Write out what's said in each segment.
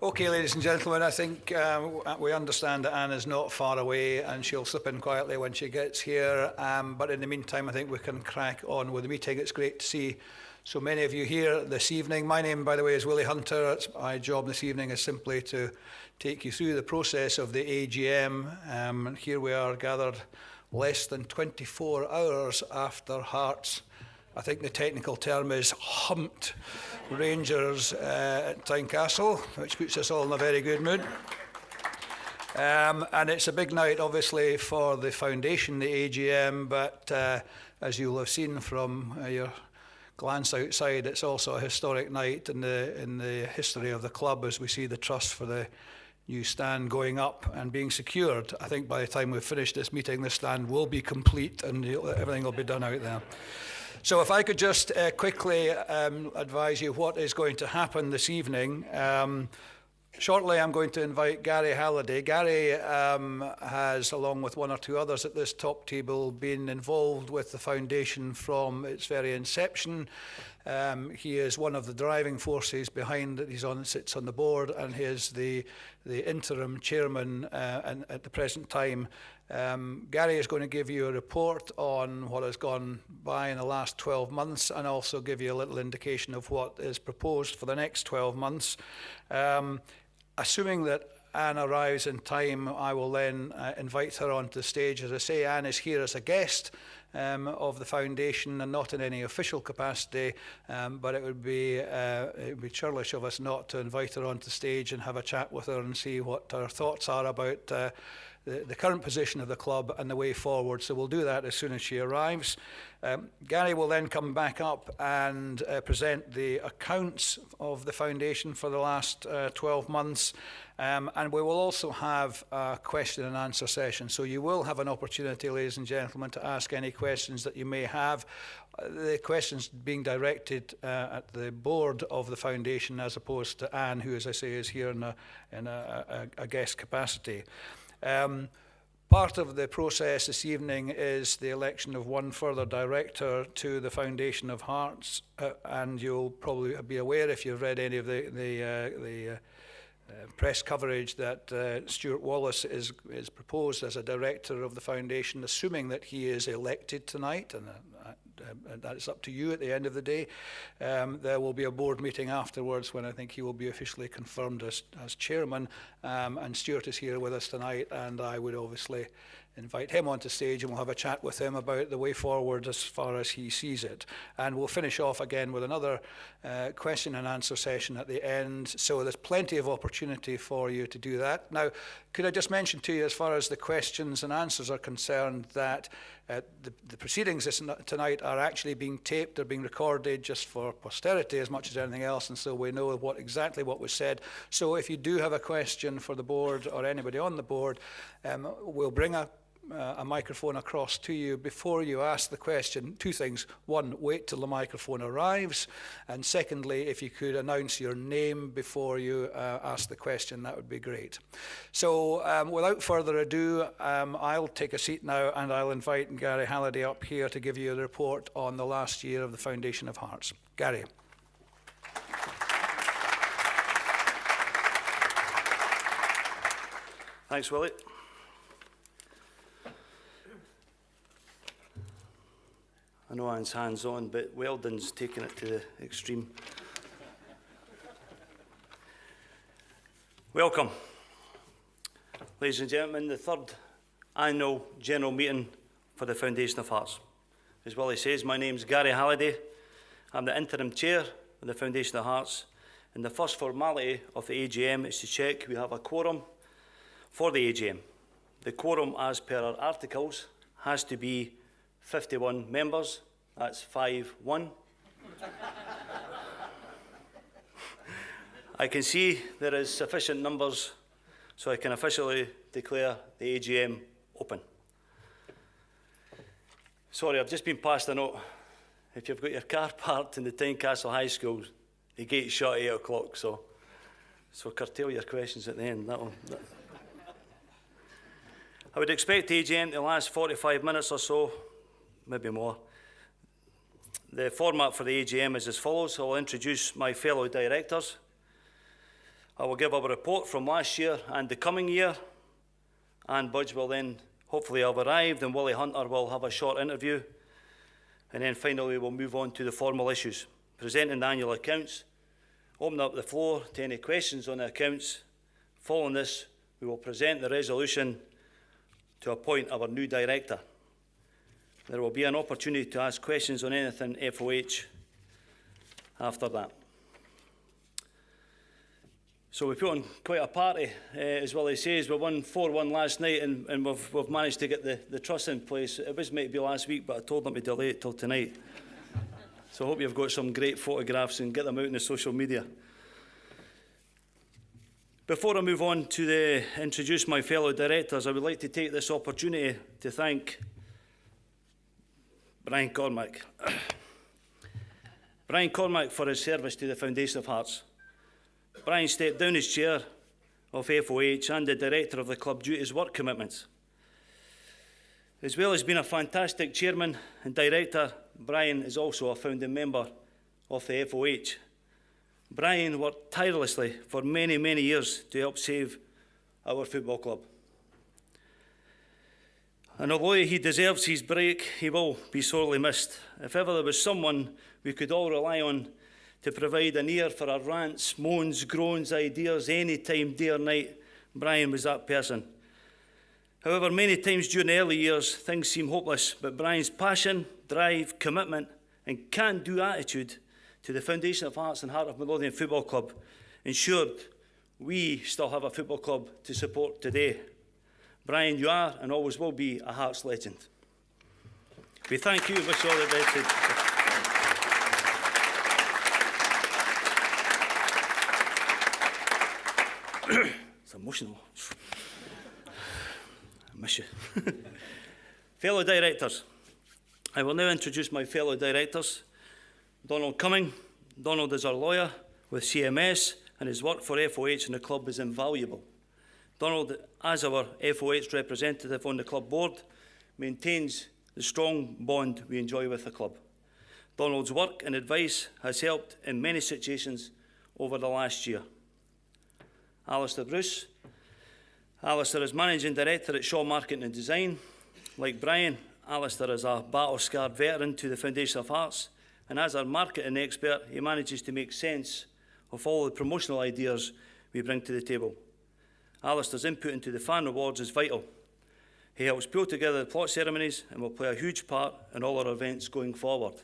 Okay, ladies and gentlemen, I think we understand that Anne is not far away and she'll slip in quietly when she gets here. But in the meantime, I think we can crack on with the meeting. It's great to see so many of you here this evening. My name, by the way, is Willie Hunter. My job this evening is simply to take you through the process of the AGM. Here we are gathered less than 24 hours after Hearts, I think the technical term is humped Rangers at Tynecastle, which puts us all in a very good mood. And it's a big night, obviously, for the foundation, the AGM, but as you'll have seen from your glance outside, it's also a historic night in the history of the club as we see the trust for the new stand going up and being secured. I think by the time we've finished this meeting, the stand will be complete and everything will be done out there. So if I could just quickly advise you what is going to happen this evening. Shortly, I'm going to invite Gary Halliday. Gary has, along with one or two others at this top table, been involved with the foundation from its very inception. He is one of the driving forces behind it. Sits on the board, and he is the interim chairman at the present time. Gary is going to give you a report on what has gone by in the last 12 months and also give you a little indication of what is proposed for the next 12 months. Assuming that Anne arrives in time, I will then invite her onto the stage. As I say, Anne is here as a guest of the foundation and not in any official capacity, but it would be churlish of us not to invite her onto the stage and have a chat with her and see what her thoughts are about the current position of the club and the way forward. So we'll do that as soon as she arrives. Gary will then come back up and present the accounts of the foundation for the last 12 months. And we will also have a question and answer session. So you will have an opportunity, ladies and gentlemen, to ask any questions that you may have. The questions being directed at the board of the foundation as opposed to Anne, who, as I say, is here in a guest capacity. Part of the process this evening is the election of one further director to the Foundation of Hearts, and you'll probably be aware, if you've read any of the press coverage, that Stuart Wallace is proposed as a director of the foundation, assuming that he is elected tonight, and that's up to you at the end of the day. There will be a board meeting afterwards when I think he will be officially confirmed as chairman, and Stuart is here with us tonight, and I would obviously invite him onto stage and we'll have a chat with him about the way forward as far as he sees it. And we'll finish off again with another question and answer session at the end. So there's plenty of opportunity for you to do that. Now, could I just mention to you, as far as the questions and answers are concerned, that the proceedings tonight are actually being taped, they're being recorded just for posterity as much as anything else, and so we know exactly what was said. So if you do have a question for the board or anybody on the board, we'll bring a microphone across to you before you ask the question. Two things: one, wait till the microphone arrives, and secondly, if you could announce your name before you ask the question, that would be great. So without further ado, I'll take a seat now and I'll invite Gary Halliday up here to give you a report on the last year of the Foundation of Hearts. Gary. Thanks, Willie. I know Anne's hands-on, but Weldon's taking it to the extreme. Welcome, ladies and gentlemen, the third annual general meeting for the Foundation of Hearts. As Willie says, my name's Gary Halliday. I'm the interim chair of the Foundation of Hearts, and the first formality of the AGM is to check we have a quorum for the AGM. The quorum, as per our articles, has to be 51 members. That's 5-1. I can see there is sufficient numbers, so I can officially declare the AGM open. Sorry, I've just been passed a note. If you've got your car parked in the Tynecastle High School, the gate's shut at 8 o'clock, so curtail your questions at the end. I would expect the AGM to last 45 minutes or so, maybe more. The format for the AGM is as follows. I'll introduce my fellow directors. I will give our report from last year and the coming year. Anne Budge will then hopefully have arrived, and Willie Hunter will have a short interview. And then finally we'll move on to the formal issues, presenting the annual accounts, open up the floor to any questions on the accounts. Following this, we will present the resolution to appoint our new director. There will be an opportunity to ask questions on anything FoH after that. So we put on quite a party, as Willie says. We won 4-1 last night, and we've managed to get the truss in place. It was meant to be last week, but I told them to delay it till tonight. So I hope you've got some great photographs and get them out in the social media. Before I move on to introduce my fellow directors, I would like to take this opportunity to thank Brian Cormack. Brian Cormack for his service to the Foundation of Hearts. Brian stepped down as chair of FoH and the director of the club due to his work commitments. As well as being a fantastic chairman and director, Brian is also a founding member of the FoH. Brian worked tirelessly for many, many years to help save our football club. And although he deserves his break, he will be sorely missed. If ever there was someone we could all rely on to provide an ear for our rants, moans, groans, ideas, any time, day or night, Brian was that person. However, many times during the early years, things seem hopeless, but Brian's passion, drive, commitment, and can-do attitude to the Foundation of Hearts and Heart of Midlothian Football Club ensured we still have a football club to support today. Brian, you are and always will be a Hearts legend. We thank you. Wish you all the best. It's emotional. I miss you. Fellow directors. I will now introduce my fellow directors. Donald Cumming. Donald is our lawyer with CMS, and his work for FoH and the club is invaluable. Donald, as our FoH representative on the club board, maintains the strong bond we enjoy with the club. Donald's work and advice has helped in many situations over the last year. Alistair Bruce. Alistair is Managing Director at Shaw Marketing and Design. Like Brian, Alistair is a battle-scarred veteran to the Foundation of Hearts, and as our marketing expert, he manages to make sense of all the promotional ideas we bring to the table. Alistair's input into the fan awards is vital. He helps pull together the plot ceremonies and will play a huge part in all our events going forward.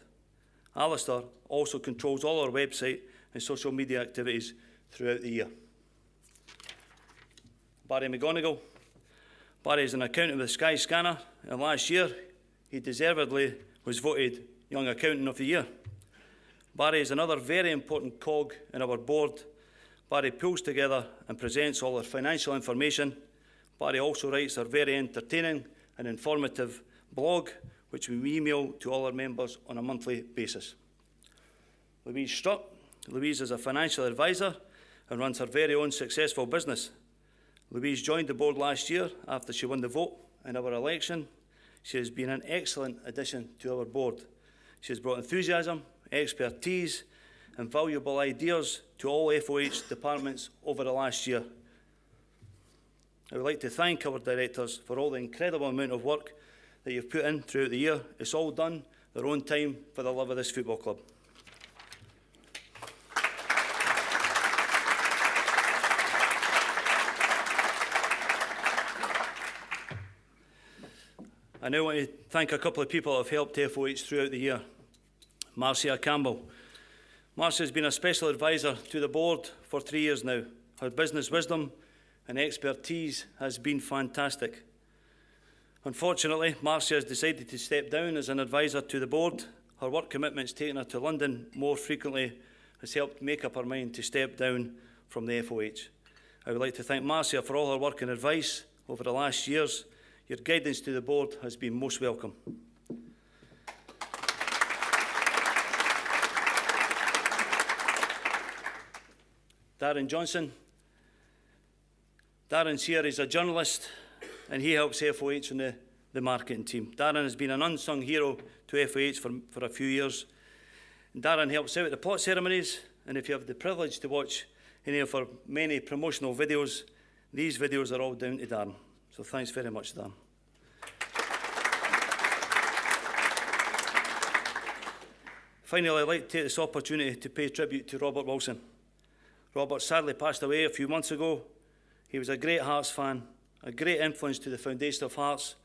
Alistair also controls all our website and social media activities throughout the year. Barry McGonigal. Barry is an accountant with Sky Scanner, and last year he deservedly was voted Young Accountant of the Year. Barry is another very important cog in our board. Barry pulls together and presents all our financial information. Barry also writes our very entertaining and informative blog, which we email to all our members on a monthly basis. Louise Strutt. Louise is a financial advisor and runs her very own successful business. Louise joined the board last year after she won the vote in our election. She has been an excellent addition to our board. She has brought enthusiasm, expertise, and valuable ideas to all FoH departments over the last year. I would like to thank our directors for all the incredible amount of work that you've put in throughout the year. It's all done their own time for the love of this football club. I now want to thank a couple of people who have helped FoH throughout the year. Marcia Campbell. Marcia has been a special advisor to the board for 3 years now. Her business wisdom and expertise has been fantastic. Unfortunately, Marcia has decided to step down as an advisor to the board. Her work commitments taking her to London more frequently has helped make up her mind to step down from the FoH. I would like to thank Marcia for all her work and advice over the last years. Your guidance to the board has been most welcome. Darren Johnson. Darren's here, he's a journalist, and he helps FoH in the marketing team. Darren has been an unsung hero to FoH for a few years. And Darren helps out at the plot ceremonies, and if you have the privilege to watch for many promotional videos. These videos are all down to Darren. So thanks very much, Darren. Finally, I'd like to take this opportunity to pay tribute to Robert Wilson. Robert sadly passed away a few months ago. He was a great Hearts fan, a great influence to the foundation of Hearts,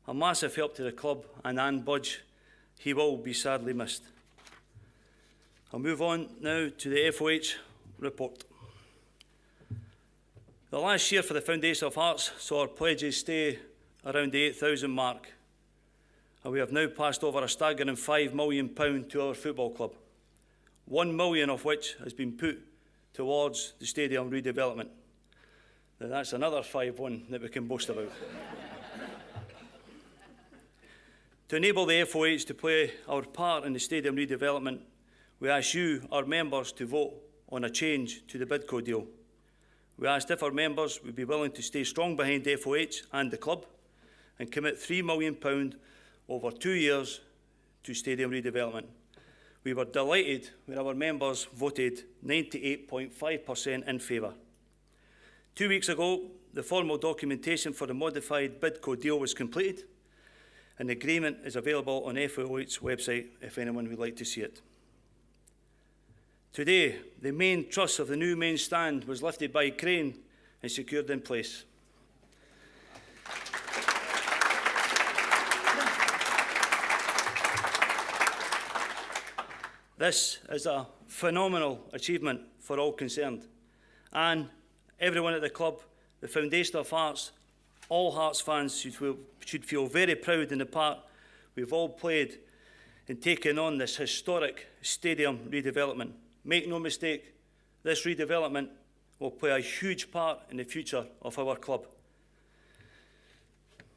a massive help to the club and Anne Budge. He will be sadly missed. I'll move on now to the FoH report. The last year for the foundation of Hearts saw our pledges stay around the 8,000 mark, and we have now passed over a staggering £5 million to our football club, £1 million of which has been put towards the stadium redevelopment. Now that's another 5-1 that we can boast about. To enable the FoH to play our part in the stadium redevelopment, we ask you, our members, to vote on a change to the Bidco deal. We asked if our members would be willing to stay strong behind FoH and the club and commit £3 million over 2 years to stadium redevelopment. We were delighted when our members voted 98.5% in favour. 2 weeks ago, the formal documentation for the modified Bidco deal was completed, and the agreement is available on FoH's website if anyone would like to see it. Today, the main truss of the new main stand was lifted by crane and secured in place. This is a phenomenal achievement for all concerned, and everyone at the club, the foundation of Hearts, all Hearts fans should feel very proud in the part we've all played in taking on this historic stadium redevelopment. Make no mistake, this redevelopment will play a huge part in the future of our club.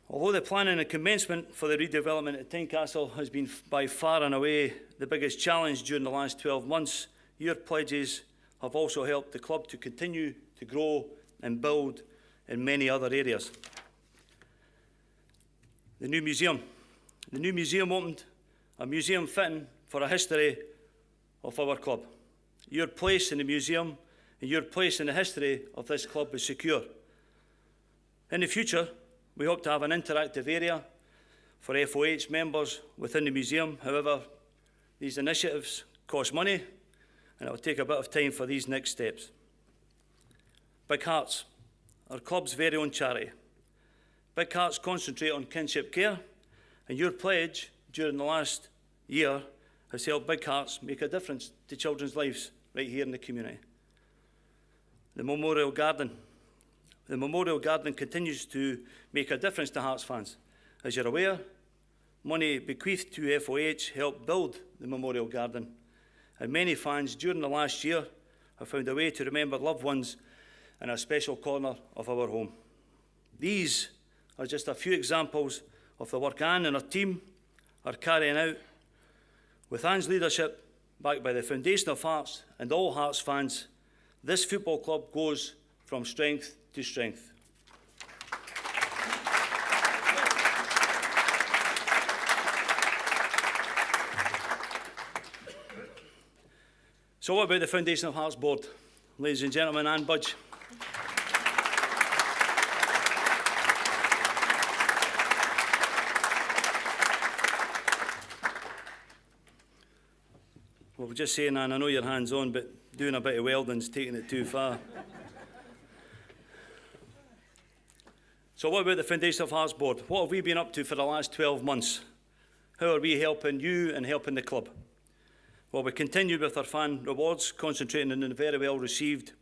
Although the planning and commencement for the redevelopment at Tynecastle has been by far and away the biggest challenge during the last 12 months, your pledges have also helped the club to continue to grow and build in many other areas. The new museum. The new museum opened a museum fitting for a history of our club. Your place in the museum and your place in the history of this club is secure. In the future, we hope to have an interactive area for FoH members within the museum. However, these initiatives cost money, and it will take a bit of time for these next steps. Big Hearts, our club's very own charity. Big Hearts concentrate on kinship care, and your pledge during the last year has helped Big Hearts make a difference to children's lives right here in the community. The Memorial Garden. The Memorial Garden continues to make a difference to Hearts fans. As you're aware, money bequeathed to FoH helped build the Memorial Garden, and many fans during the last year have found a way to remember loved ones in a special corner of our home. These are just a few examples of the work Anne and her team are carrying out. With Anne's leadership, backed by the Foundation of Hearts and all Hearts fans, this football club goes from strength to strength. So what about the Foundation of Hearts board? Ladies and gentlemen, Anne Budge. Well, we're just saying, Anne, I know you're hands-on, but doing a bit of welding's taking it too far. So what about the Foundation of Hearts board? What have we been up to for the last 12 months? How are we helping you and helping the club? Well, we continued with our fan rewards, concentrating on the very well-received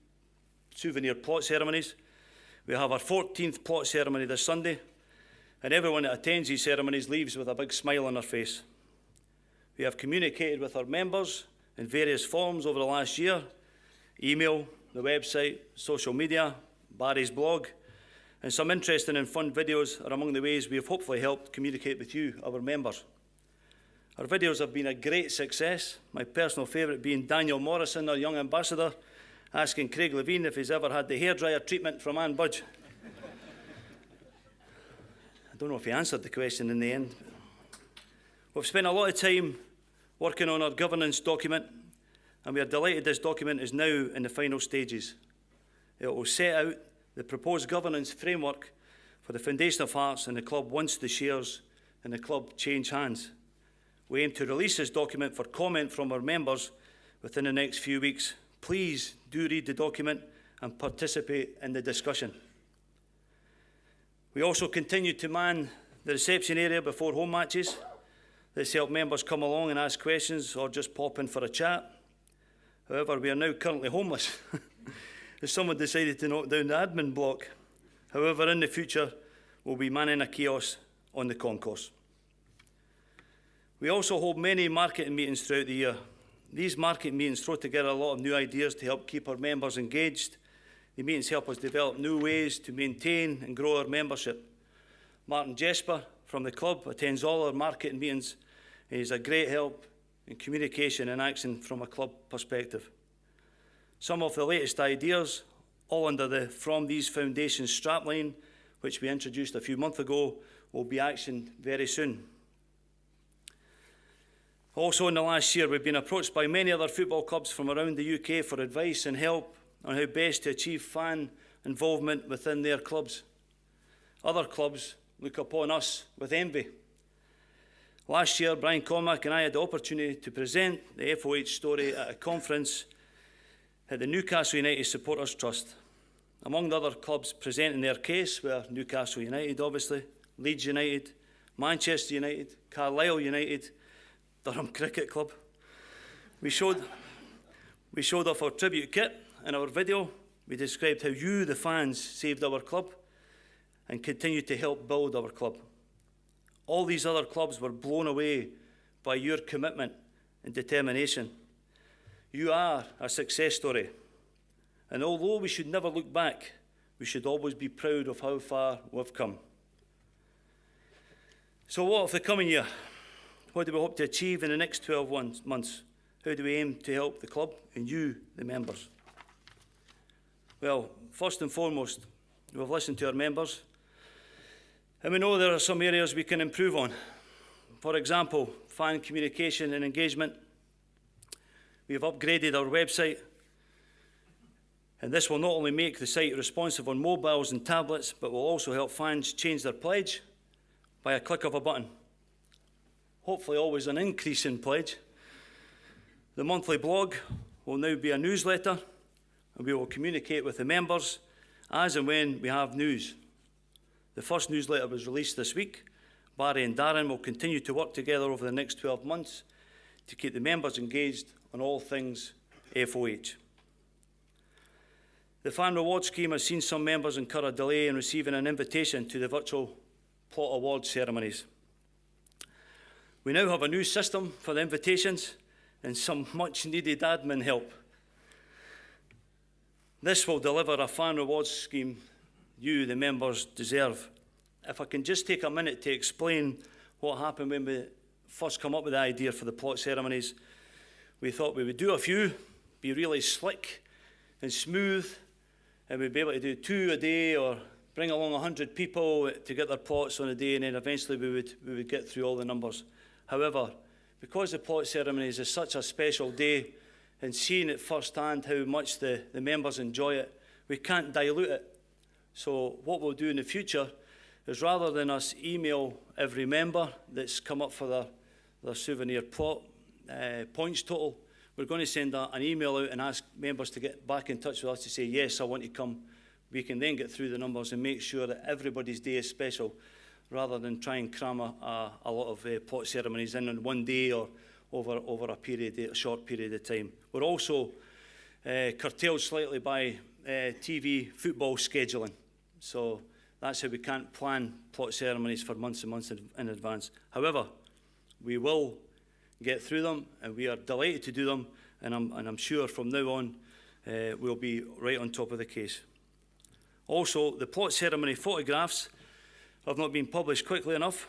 souvenir plot ceremonies. We have our 14th plot ceremony this Sunday, and everyone that attends these ceremonies leaves with a big smile on their face. We have communicated with our members in various forms over the last year: email, the website, social media, Barry's blog, and some interesting and fun videos are among the ways we have hopefully helped communicate with you, our members. Our videos have been a great success, my personal favourite being Daniel Morrison, our young ambassador, asking Craig Levine if he's ever had the hairdryer treatment from Anne Budge. I don't know if he answered the question in the end. We've spent a lot of time working on our governance document, and we are delighted this document is now in the final stages. It will set out the proposed governance framework for the Foundation of Hearts and the club once the shares in the club change hands. We aim to release this document for comment from our members within the next few weeks. Please do read the document and participate in the discussion. We also continue to man the reception area before home matches. This helps members come along and ask questions or just pop in for a chat. However, we are now currently homeless as someone decided to knock down the admin block. However, in the future, we'll be manning a kiosk on the concourse. We also hold many marketing meetings throughout the year. These marketing meetings throw together a lot of new ideas to help keep our members engaged. The meetings help us develop new ways to maintain and grow our membership. Martin Jesper from the club attends all our marketing meetings and is a great help in communication and action from a club perspective. Some of the latest ideas, all under the From These Foundations strapline, which we introduced a few months ago, will be actioned very soon. Also in the last year, we've been approached by many other football clubs from around the UK for advice and help on how best to achieve fan involvement within their clubs. Other clubs look upon us with envy. Last year, Brian Cormack and I had the opportunity to present the FoH story at a conference at the Newcastle United Supporters Trust. Among the other clubs presenting their case were Newcastle United, obviously, Leeds United, Manchester United, Carlisle United, Durham Cricket Club. We showed off our tribute kit. In our video, we described how you, the fans, saved our club and continue to help build our club. All these other clubs were blown away by your commitment and determination. You are a success story. And although we should never look back, we should always be proud of how far we've come. So what of the coming year? What do we hope to achieve in the next 12 months? How do we aim to help the club and you, the members? Well, first and foremost, we've listened to our members, and we know there are some areas we can improve on. For example, fan communication and engagement. We have upgraded our website, and this will not only make the site responsive on mobiles and tablets, but will also help fans change their pledge by a click of a button. Hopefully always an increase in pledge. The monthly blog will now be a newsletter, and we will communicate with the members as and when we have news. The first newsletter was released this week. Barry and Darren will continue to work together over the next 12 months to keep the members engaged on all things FoH. The fan reward scheme has seen some members incur a delay in receiving an invitation to the virtual plot award ceremonies. We now have a new system for the invitations and some much needed admin help. This will deliver a fan rewards scheme you, the members, deserve. If I can just take a minute to explain what happened when we first come up with the idea for the plot ceremonies. We thought we would do a few, be really slick and smooth, and we'd be able to do 2 a day or bring along 100 people to get their plots on a day, and then eventually we would get through all the numbers. However, because the plot ceremonies is such a special day, and seeing it firsthand how much the members enjoy it, we can't dilute it. So what we'll do in the future is, rather than us email every member that's come up for their souvenir plot points total, we're going to send an email out and ask members to get back in touch with us to say, yes, I want to come. We can then get through the numbers and make sure that everybody's day is special, rather than try and cram a lot of plot ceremonies in one day or over a short period of time. We're also curtailed slightly by TV football scheduling. So that's how we can't plan plot ceremonies for months and months in advance. However, we will get through them, and we are delighted to do them, and I'm sure from now on we'll be right on top of the case. Also, the plot ceremony photographs have not been published quickly enough.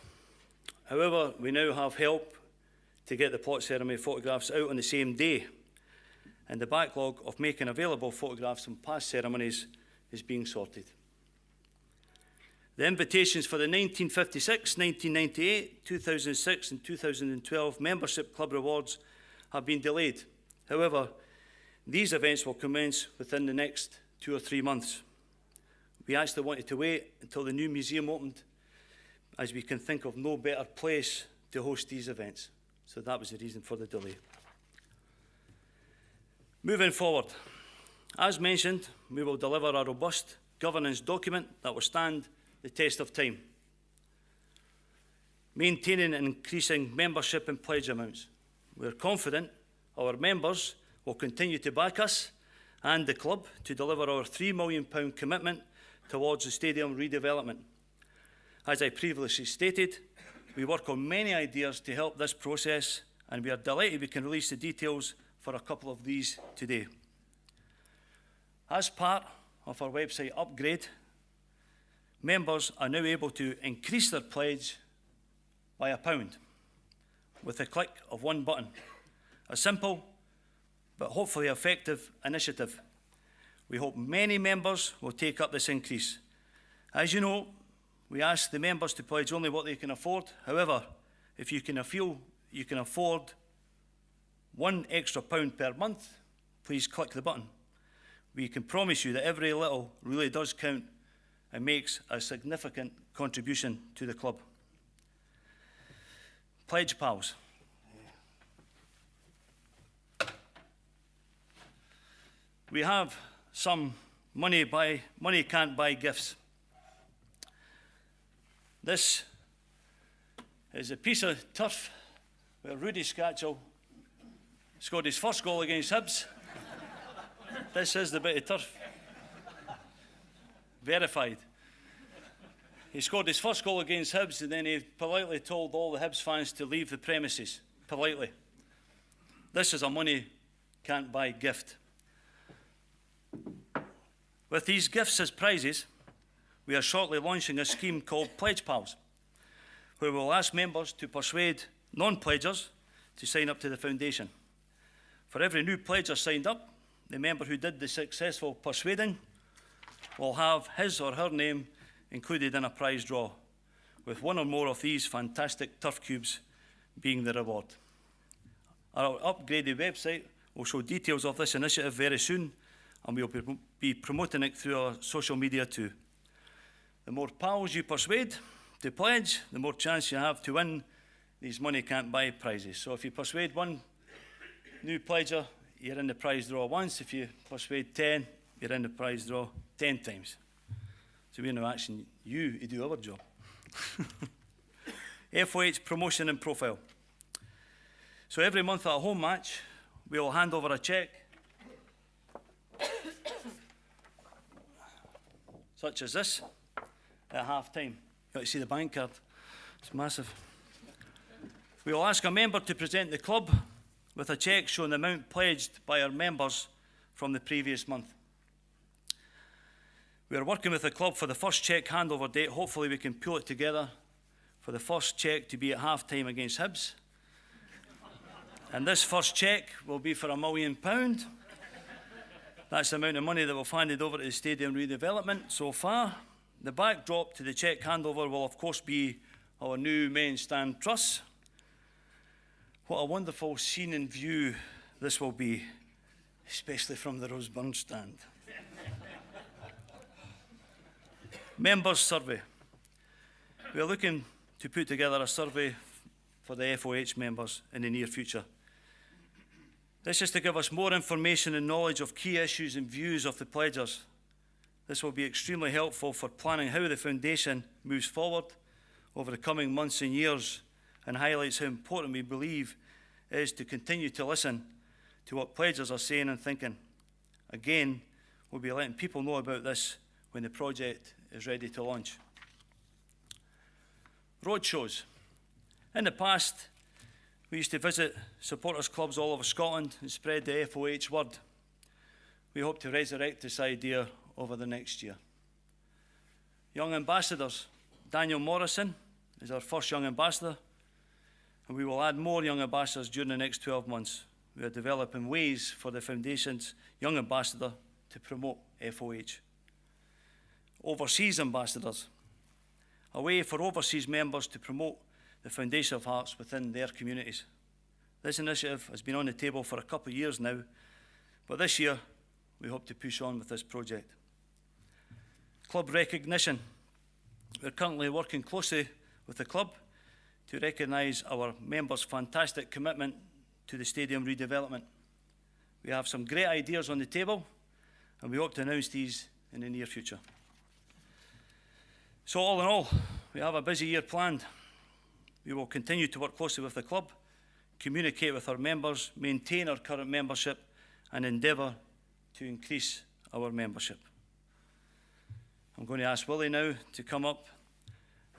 However, we now have help to get the plot ceremony photographs out on the same day, and the backlog of making available photographs from past ceremonies is being sorted. The invitations for the 1956, 1998, 2006 and 2012 membership club rewards have been delayed. However, These events will commence within the next 2 or 3 months. We actually wanted to wait until the new museum opened, as we can think of no better place to host these events. So that was the reason for the delay. Moving forward, as mentioned, we will deliver a robust governance document that will stand the test of time. Maintaining and increasing membership and pledge amounts. We are confident our members will continue to back us and the club to deliver our £3 million commitment towards the stadium redevelopment. As I previously stated, we work on many ideas to help this process, and we are delighted we can release the details for a couple of these today. As part of our website upgrade, members are now able to increase their pledge by £1 with a click of one button. A simple but hopefully effective initiative. We hope many members will take up this increase. As you know, we ask the members to pledge only what they can afford. However, if you can feel you can afford £1 extra per month, please click the button. We can promise you that every little really does count and makes a significant contribution to the club. Pledge Pals. We have some money can't buy gifts. This is a piece of turf where Rudy Scatchell scored his first goal against Hibs. This is the bit of turf. Verified. He scored his first goal against Hibs, and then he politely told all the Hibs fans to leave the premises. Politely. This is a money can't buy gift. With these gifts as prizes, we are shortly launching a scheme called Pledge Pals, where we will ask members to persuade non-pledgers to sign up to the foundation. For every new pledger signed up, the member who did the successful persuading will have his or her name included in a prize draw, with one or more of these fantastic turf cubes being the reward. Our upgraded website will show details of this initiative very soon, and we'll be promoting it through our social media too. The more pals you persuade to pledge, the more chance you have to win these money can't buy prizes. So if you persuade one new pledger, you're in the prize draw once. If you persuade 10, you're in the prize draw 10 times. So we're now asking you to do our job. FoH promotion and profile. So every month at a home match, we will hand over a cheque such as this at half-time. You got to see the bank card. It's massive. We will ask a member to present the club with a cheque showing the amount pledged by our members from the previous month. We are working with the club for the first cheque handover date. Hopefully we can pull it together for the first cheque to be at half-time against Hibs. And this first cheque will be for £1 million. That's the amount of money that we've handed over to the stadium redevelopment so far. The backdrop to the cheque handover will of course be our new main stand truss. What a wonderful scene and view this will be, especially from the Roseburn stand. Members survey. We are looking to put together a survey for the FoH members in the near future. This is to give us more information and knowledge of key issues and views of the pledgers. This will be extremely helpful for planning how the foundation moves forward over the coming months and years, and highlights how important we believe it is to continue to listen to what pledgers are saying and thinking. Again, we'll be letting people know about this when the project is ready to launch. Roadshows. In the past, we used to visit supporters clubs all over Scotland and spread the FoH word. We hope to resurrect this idea over the next year. Young ambassadors. Daniel Morrison is our first young ambassador, and we will add more young ambassadors during the next 12 months. We are developing ways for the Foundation's young ambassador to promote FoH. Overseas ambassadors. A way for overseas members to promote the Foundation of Hearts within their communities. This initiative has been on the table for a couple of years now, But this year, we hope to push on with this project. Club recognition. We're currently working closely with the club to recognise our members' fantastic commitment to the stadium redevelopment. We have some great ideas on the table, and we hope to announce these in the near future. So all in all, we have a busy year planned. We will continue to work closely with the club, communicate with our members, maintain our current membership, and endeavour to increase our membership. I'm going to ask Willie now to come up,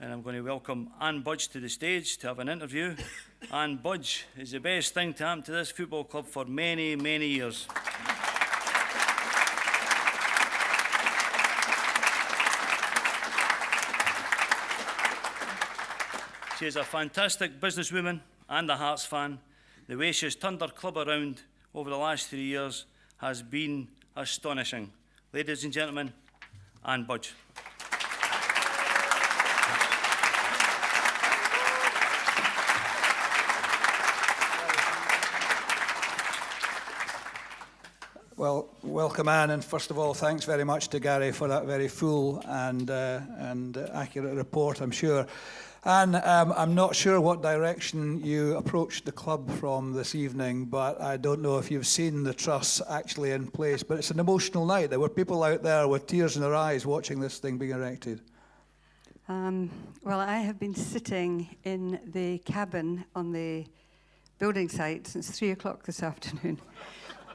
and I'm going to welcome Ann Budge to the stage to have an interview. Ann Budge is the best thing to happen to this football club for many, many years. She is a fantastic businesswoman and a Hearts fan. The way she's turned her club around over the last 3 years has been astonishing. Ladies and gentlemen, Ann Budge. Well, welcome, Anne, and first of all, thanks very much to Gary for that very full and accurate report, I'm sure. Anne, I'm not sure what direction you approached the club from this evening, but I don't know if you've seen the truss actually in place, but it's an emotional night. There were people out there with tears in their eyes watching this thing being erected. Well, I have been sitting in the cabin on the building site since 3 o'clock this afternoon.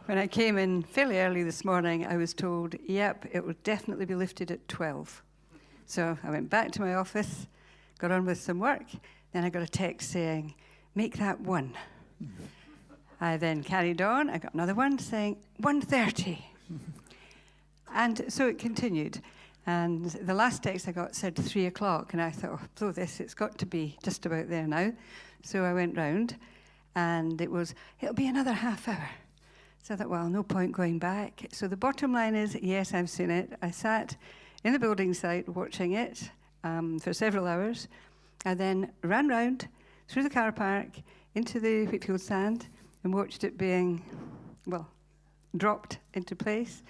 When I came in fairly early this morning, I was told, yep, it will definitely be lifted at 12. So I went back to my office, got on with some work, then I got a text saying, make that 1. I then carried on, I got another one saying, 1:30. And so it continued. And the last text I got said 3 o'clock, and I thought, oh, blow this, it's got to be just about there now. So I went round, and it'll be another half hour. So I thought, well, no point going back. So the bottom line is, yes, I've seen it. I sat in the building site watching it for several hours. I then ran round through the car park into the Whitfield stand and watched it being, well, dropped into place.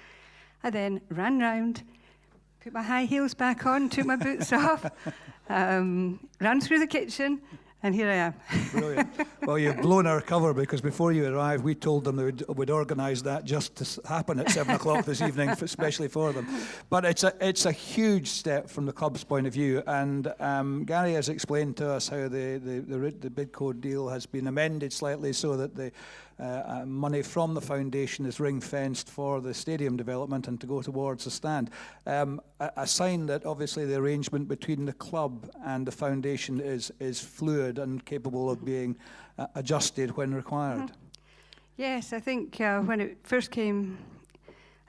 I then ran round, put my high heels back on, took my boots off, ran through the kitchen, and here I am. Brilliant. Well, you've blown our cover because before you arrived, we told them we'd organise that just to happen at 7 o'clock this evening, especially for them. But it's a huge step from the club's point of view. And Gary has explained to us how the bid code deal has been amended slightly so that the money from the foundation is ring-fenced for the stadium development and to go towards the stand. A sign that obviously the arrangement between the club and the foundation is fluid and capable of being adjusted when required. Mm-hmm. Yes, I think when it first came,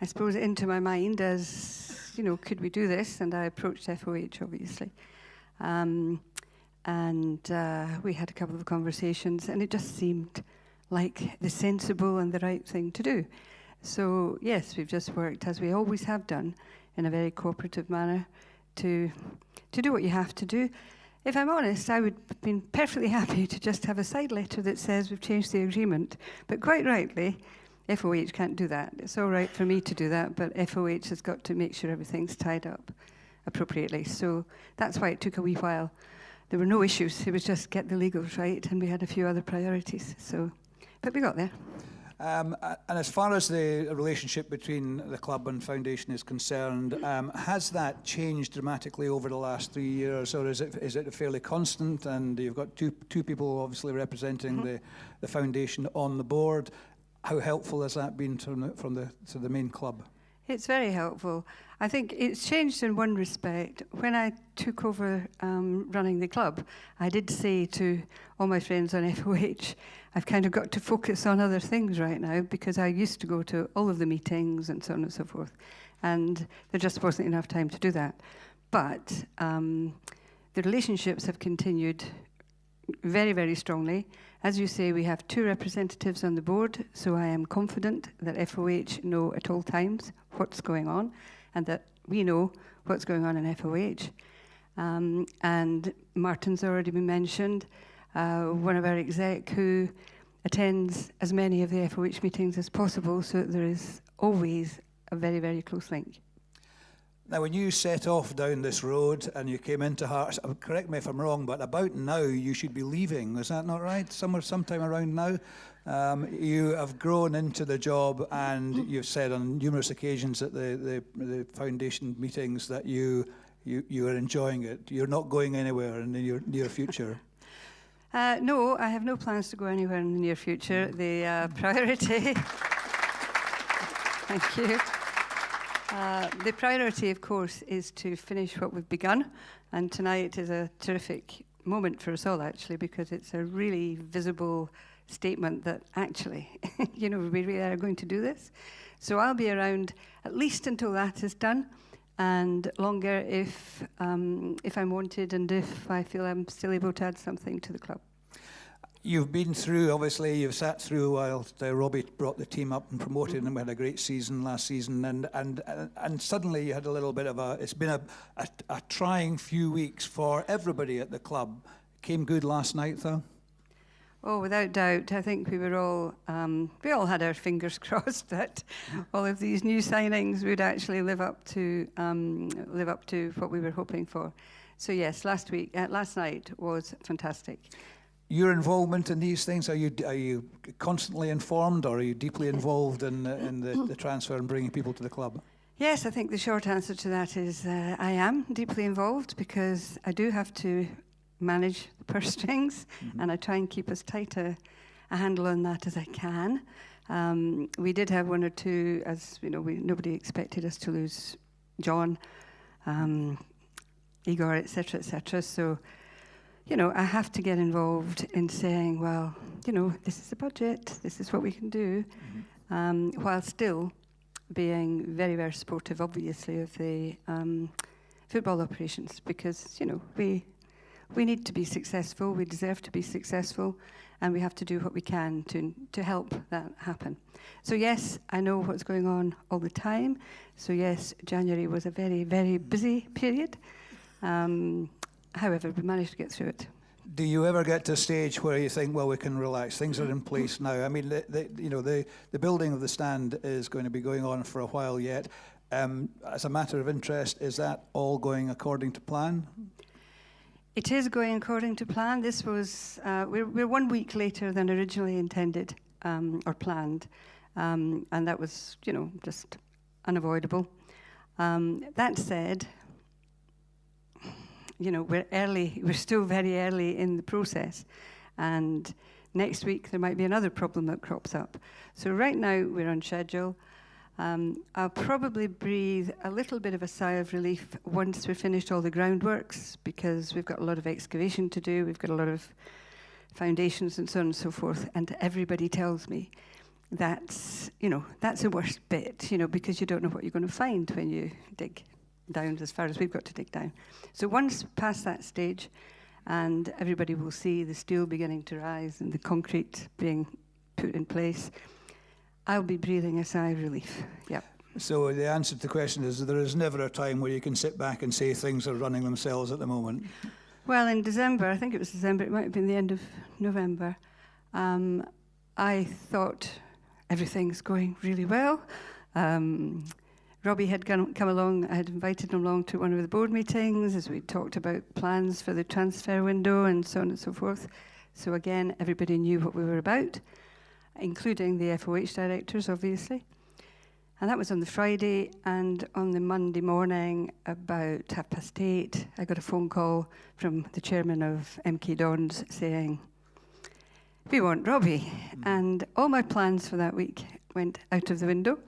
I suppose, into my mind as, you know, could we do this? And I approached FoH, obviously. And we had a couple of conversations, and it just seemed like the sensible and the right thing to do. So yes, we've just worked, as we always have done, in a very cooperative manner to do what you have to do. If I'm honest, I would have been perfectly happy to just have a side letter that says we've changed the agreement. But quite rightly, FoH can't do that. It's all right for me to do that, but FoH has got to make sure everything's tied up appropriately. So that's why it took a wee while. There were no issues. It was just get the legals right, and we had a few other priorities. But we got there. And as far as the relationship between the club and foundation is concerned, has that changed dramatically over the last 3 years, or is it fairly constant? And you've got two people obviously representing the foundation on the board. How helpful has that been to the main club? It's very helpful. I think it's changed in one respect. When I took over running the club, I did say to all my friends on FoH, I've kind of got to focus on other things right now because I used to go to all of the meetings and so on and so forth. And there just wasn't enough time to do that. But the relationships have continued very, very strongly. As you say, we have 2 representatives on the board, so I am confident that FoH know at all times what's going on and that we know what's going on in FoH. And Martin's already been mentioned, one of our exec who attends as many of the FoH meetings as possible, so that there is always a very, very close link. Now, when you set off down this road and you came into Hearts, correct me if I'm wrong, but about now you should be leaving. Is that not right? Sometime around now? You have grown into the job, and you've said on numerous occasions at the foundation meetings that you are enjoying it. You're not going anywhere in the near future. No, I have no plans to go anywhere in the near future. The priority... Thank you. The priority, of course, is to finish what we've begun, and tonight is a terrific moment for us all, actually, because it's a really visible statement that actually, we really are going to do this. So I'll be around at least until that is done, and longer if I'm wanted and if I feel I'm still able to add something to the club. You've been through, obviously, you've sat through while Robbie brought the team up and promoted them. We had a great season last season, and suddenly you had a little bit of it's been a trying few weeks for everybody at the club. Came good last night, though? Oh, without doubt. I think we all had our fingers crossed that all of these new signings would actually live up to what we were hoping for. So yes, last night was fantastic. Your involvement in these things, are you constantly informed, or are you deeply involved in the transfer and bringing people to the club? Yes, I think the short answer to that is I am deeply involved, because I do have to manage the purse strings, and I try and keep as tight a handle on that as I can. We did have one or two, as you know, nobody expected us to lose John, Igor, etc., etc. So, I have to get involved in saying, well, this is a budget, this is what we can do, while still being very, very supportive, obviously, of the football operations, because, we need to be successful, we deserve to be successful, and we have to do what we can to help that happen. So yes, I know what's going on all the time. So yes, January was a very, very busy period. However, we managed to get through it. Do you ever get to a stage where you think, well, we can relax, things are in place now? I mean, the building of the stand is going to be going on for a while yet. As a matter of interest, is that all going according to plan? It is going according to plan. This was, we're 1 week later than originally intended or planned, and that was, just unavoidable. That said, we're still very early in the process, and next week there might be another problem that crops up. So right now we're on schedule. I'll probably breathe a little bit of a sigh of relief once we've finished all the groundworks, because we've got a lot of excavation to do, we've got a lot of foundations and so on and so forth, and everybody tells me that's the worst bit, because you don't know what you're going to find when you dig down as far as we've got to dig down. So once past that stage, and everybody will see the steel beginning to rise and the concrete being put in place, I'll be breathing a sigh of relief. Yep. So the answer to the question is there is never a time where you can sit back and say things are running themselves at the moment. Well, in December, I think it was December, it might have been the end of November, I thought everything's going really well. Robbie had come along, I had invited him along to one of the board meetings as we talked about plans for the transfer window and so on and so forth. So again, everybody knew what we were about, including the FoH directors, obviously. And that was on the Friday, and on the Monday morning, about 8:30, I got a phone call from the chairman of MK Dons saying, we want Robbie. And all my plans for that week went out of the window.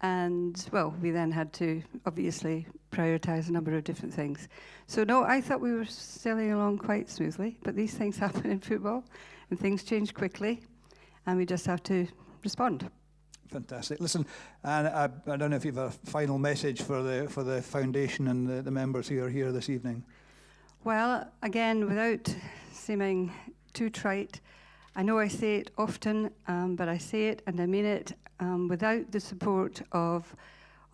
And, well, we then had to obviously prioritise a number of different things. So, no, I thought we were sailing along quite smoothly, but these things happen in football, and things change quickly, and we just have to respond. Fantastic. Listen, and I don't know if you have a final message for the foundation and the members who are here this evening. Well, again, without seeming too trite, I know I say it often, but I say it and I mean it. Without the support of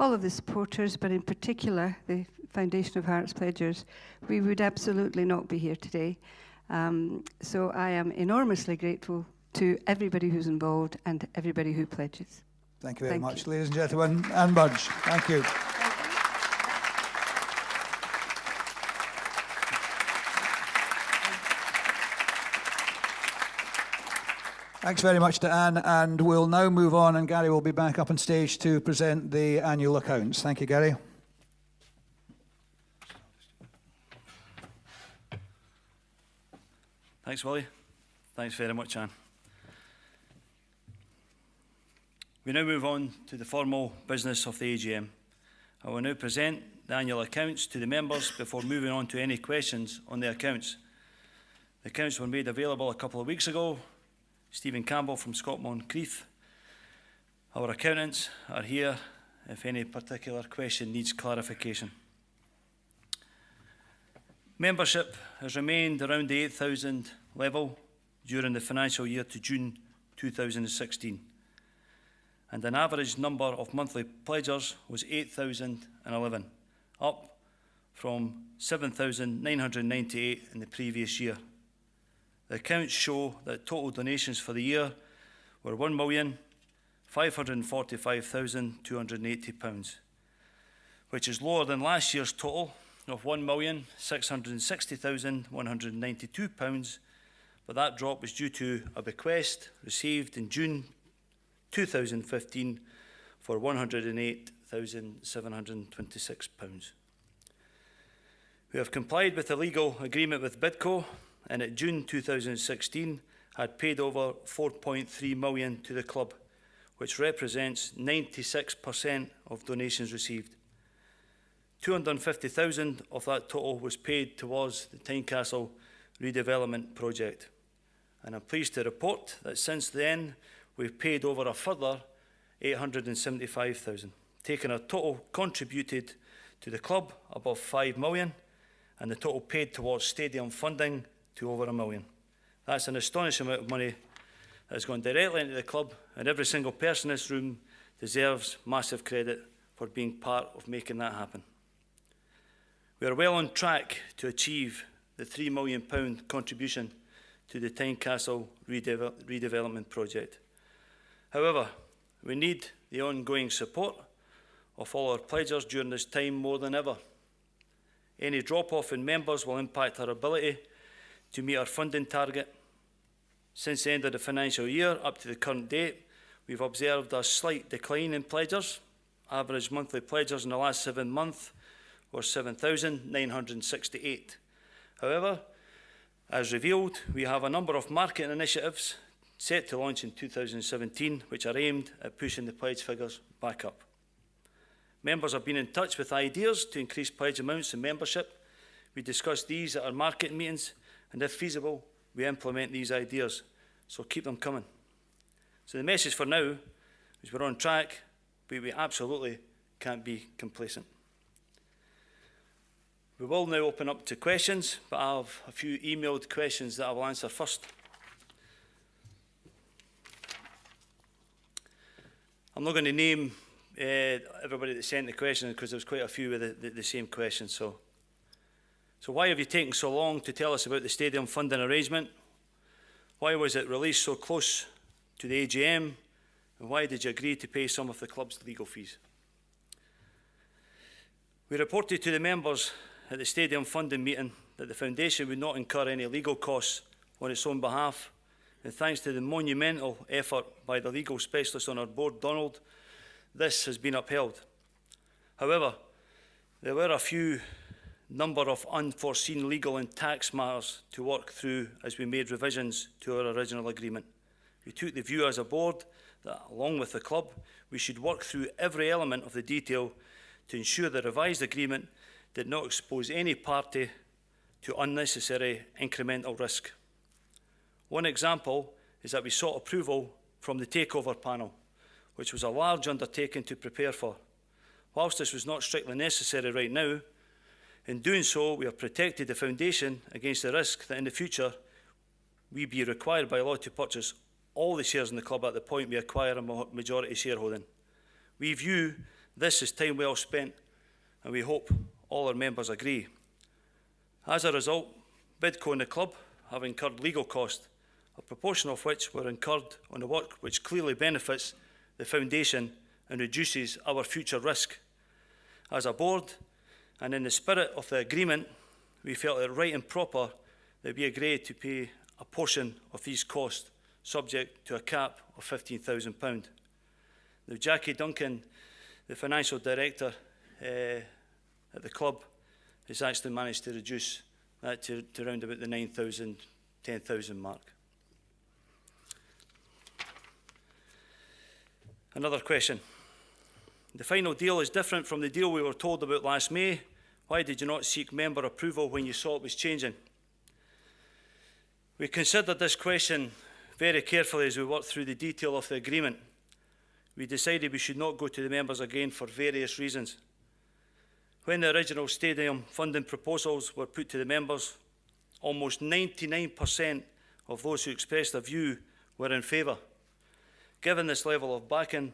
all of the supporters, but in particular the Foundation of Hearts Pledgers, we would absolutely not be here today. So I am enormously grateful to everybody who's involved and everybody who pledges. Thank you very Thank much, you. ladies and gentlemen. Anne Budge, thank you. Thanks very much to Anne, and we'll now move on, and Gary will be back up on stage to present the annual accounts. Thank you, Gary. Thanks, Willie. Thanks very much, Anne. We now move on to the formal business of the AGM. I will now present the annual accounts to the members before moving on to any questions on the accounts. The accounts were made available a couple of weeks ago. Stephen Campbell from Scott Moncrieff. Our accountants are here if any particular question needs clarification. Membership has remained around the 8,000 level during the financial year to June 2016, and an average number of monthly pledgers was 8,011, up from 7,998 in the previous year. The accounts show that total donations for the year were £1,545,280, which is lower than last year's total of £1,660,192, but that drop was due to a bequest received in June 2015 for £108,726. We have complied with the legal agreement with Bidco, and at June 2016 had paid over 4.3 million to the club, which represents 96% of donations received. 250,000 of that total was paid towards the Tynecastle redevelopment project. And I'm pleased to report that since then we've paid over a further 875,000, taking a total contributed to the club above 5 million and the total paid towards stadium funding to over £1 million. That's an astonishing amount of money that has gone directly into the club, and every single person in this room deserves massive credit for being part of making that happen. We are well on track to achieve the £3 million contribution to the Tynecastle redevelopment project. However, we need the ongoing support of all our pledgers during this time more than ever. Any drop-off in members will impact our ability to meet our funding target. Since the end of the financial year up to the current date, we've observed a slight decline in pledgers. Average monthly pledgers in the last 7 months were 7,968. However, as revealed, we have a number of marketing initiatives set to launch in 2017, which are aimed at pushing the pledge figures back up. Members have been in touch with ideas to increase pledge amounts and membership. We discuss these at our marketing meetings, and if feasible, we implement these ideas. So keep them coming. So the message for now is we're on track, but we absolutely can't be complacent. We will now open up to questions, but I have a few emailed questions that I will answer first. I'm not going to name everybody that sent the questions because there was quite a few with the same questions. So why have you taken so long to tell us about the stadium funding arrangement? Why was it released so close to the AGM? And why did you agree to pay some of the club's legal fees? We reported to the members at the stadium funding meeting that the foundation would not incur any legal costs on its own behalf, and thanks to the monumental effort by the legal specialist on our board, Donald, this has been upheld. However, there were a few number of unforeseen legal and tax matters to work through as we made revisions to our original agreement. We took the view as a board that, along with the club, we should work through every element of the detail to ensure the revised agreement did not expose any party to unnecessary incremental risk. One example is that we sought approval from the takeover panel, which was a large undertaking to prepare for. Whilst this was not strictly necessary right now, in doing so, we have protected the foundation against the risk that in the future we be required by law to purchase all the shares in the club at the point we acquire a majority shareholding. We view this as time well spent, and we hope all our members agree. As a result, Bidco and the club have incurred legal costs, a proportion of which were incurred on the work which clearly benefits the Foundation and reduces our future risk. As a board, and in the spirit of the agreement, we felt it right and proper that we agreed to pay a portion of these costs, subject to a cap of £15,000. Now, Jackie Duncan, the financial director at the club, has actually managed to reduce that to around about the 9,000, 10,000 mark. Another question. The final deal is different from the deal we were told about last May. Why did you not seek member approval when you saw it was changing? We considered this question very carefully as we worked through the detail of the agreement. We decided we should not go to the members again for various reasons. When the original stadium funding proposals were put to the members, almost 99% of those who expressed a view were in favour. Given this level of backing,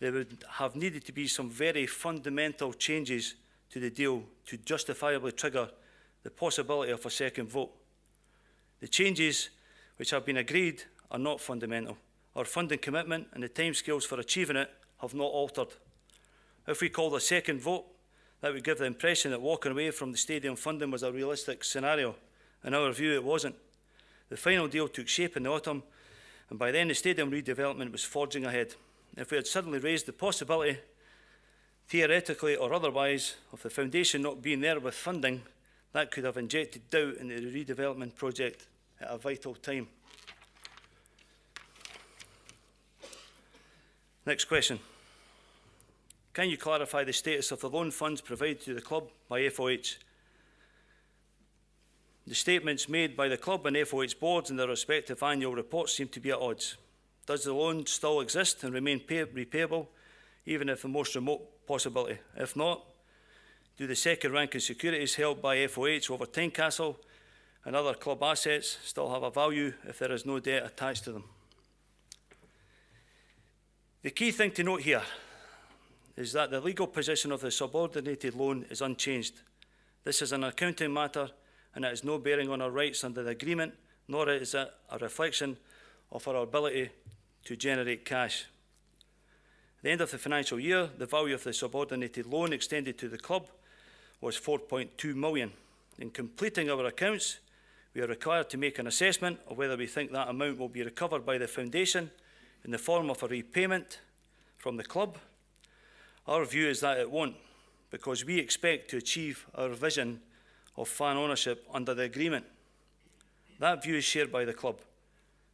there would have needed to be some very fundamental changes to the deal to justifiably trigger the possibility of a second vote. The changes which have been agreed are not fundamental. Our funding commitment and the timescales for achieving it have not altered. If we called a second vote, that would give the impression that walking away from the stadium funding was a realistic scenario. In our view, it wasn't. The final deal took shape in the autumn, and by then the stadium redevelopment was forging ahead. If we had suddenly raised the possibility, theoretically or otherwise, of the Foundation not being there with funding, that could have injected doubt into the redevelopment project at a vital time. Next question. Can you clarify the status of the loan funds provided to the club by FoH? The statements made by the club and FoH boards in their respective annual reports seem to be at odds. Does the loan still exist and remain repayable, even if the most remote possibility? If not, do the second-ranking securities held by FoH over Tynecastle and other club assets still have a value if there is no debt attached to them? The key thing to note here is that the legal position of the subordinated loan is unchanged. This is an accounting matter and it has no bearing on our rights under the agreement, nor is it a reflection of our ability to generate cash. At the end of the financial year, the value of the subordinated loan extended to the club was £4.2 million. In completing our accounts, we are required to make an assessment of whether we think that amount will be recovered by the Foundation in the form of a repayment from the club. Our view is that it won't, because we expect to achieve our vision of fan ownership under the agreement. That view is shared by the club.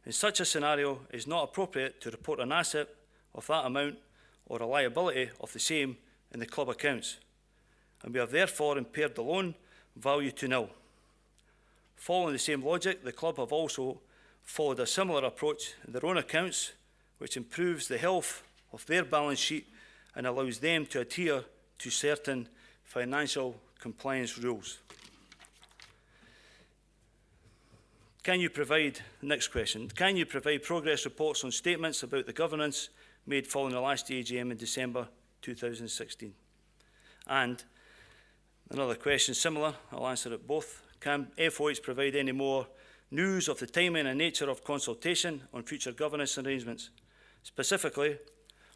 In such a scenario, it is not appropriate to report an asset of that amount or a liability of the same in the club accounts, and we have therefore impaired the loan value to nil. Following the same logic, the club have also followed a similar approach in their own accounts, which improves the health of their balance sheet and allows them to adhere to certain financial compliance rules. Can you provide, next question, can you provide progress reports on statements about the governance made following the last AGM in December 2016? And another question similar, I'll answer it both. Can FoH provide any more news of the timing and nature of consultation on future governance arrangements? Specifically,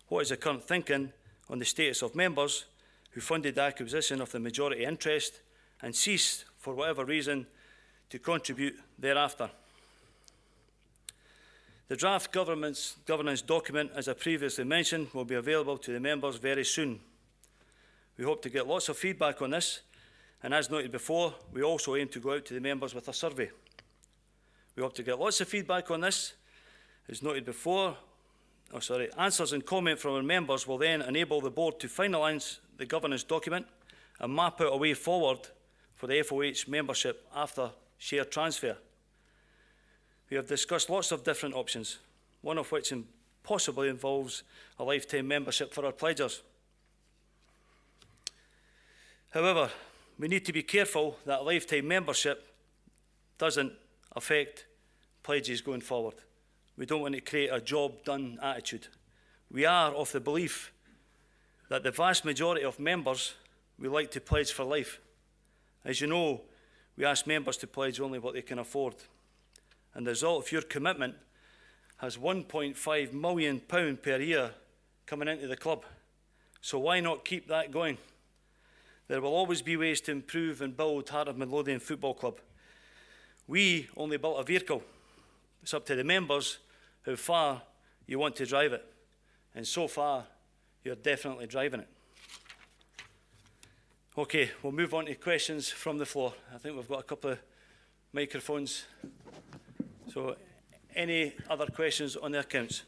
what is the current thinking on the status of members who funded the acquisition of the majority interest and ceased, for whatever reason, to contribute thereafter? The draft governance document, as I previously mentioned, will be available to the members very soon. We hope to get lots of feedback on this, and as noted before, we also aim to go out to the members with a survey. We hope to get lots of feedback on this. As noted before, answers and comment from our members will then enable the board to finalise the governance document and map out a way forward for the FoH membership after share transfer. We have discussed lots of different options, one of which possibly involves a lifetime membership for our pledgers. However, we need to be careful that a lifetime membership doesn't affect pledges going forward. We don't want to create a job done attitude. We are of the belief that the vast majority of members would like to pledge for life. As you know, we ask members to pledge only what they can afford. and the result of your commitment has £1.5 million per year coming into the club. So why not keep that going? There will always be ways to improve and build Heart of Midlothian Football Club. We only built a vehicle. It's up to the members how far you want to drive it. And so far, you're definitely driving it. Okay, we'll move on to questions from the floor. I think we've got a couple of microphones. So, any other questions on the accounts?